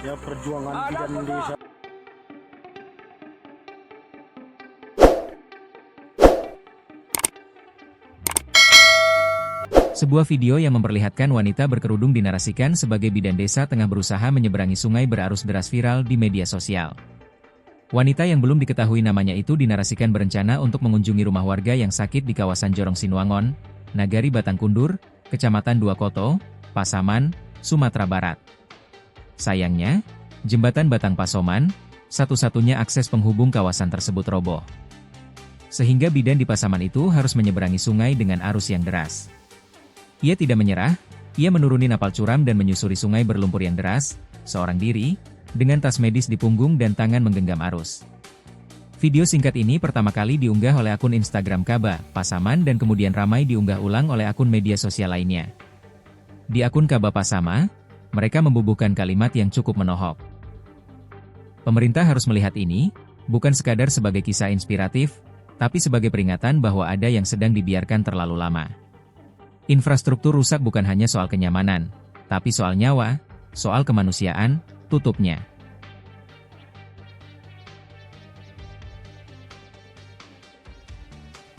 Ya perjuangan bidan desa. Sebuah video yang memperlihatkan wanita berkerudung dinarasikan sebagai bidan desa tengah berusaha menyeberangi sungai berarus deras viral di media sosial. Wanita yang belum diketahui namanya itu dinarasikan berencana untuk mengunjungi rumah warga yang sakit di kawasan Jorong Sinuangon, Nagari Batangkundur, Kecamatan Duakoto, Pasaman, Sumatera Barat. Sayangnya, jembatan Batang Pasoman, satu-satunya akses penghubung kawasan tersebut roboh. Sehingga bidan di Pasaman itu harus menyeberangi sungai dengan arus yang deras. Ia tidak menyerah, ia menuruni napal curam dan menyusuri sungai berlumpur yang deras, seorang diri, dengan tas medis di punggung dan tangan menggenggam arus. Video singkat ini pertama kali diunggah oleh akun Instagram Kaba, Pasaman dan kemudian ramai diunggah ulang oleh akun media sosial lainnya. Di akun Kaba Pasama, mereka membubuhkan kalimat yang cukup menohok. Pemerintah harus melihat ini, bukan sekadar sebagai kisah inspiratif, tapi sebagai peringatan bahwa ada yang sedang dibiarkan terlalu lama. Infrastruktur rusak bukan hanya soal kenyamanan, tapi soal nyawa, soal kemanusiaan, tutupnya.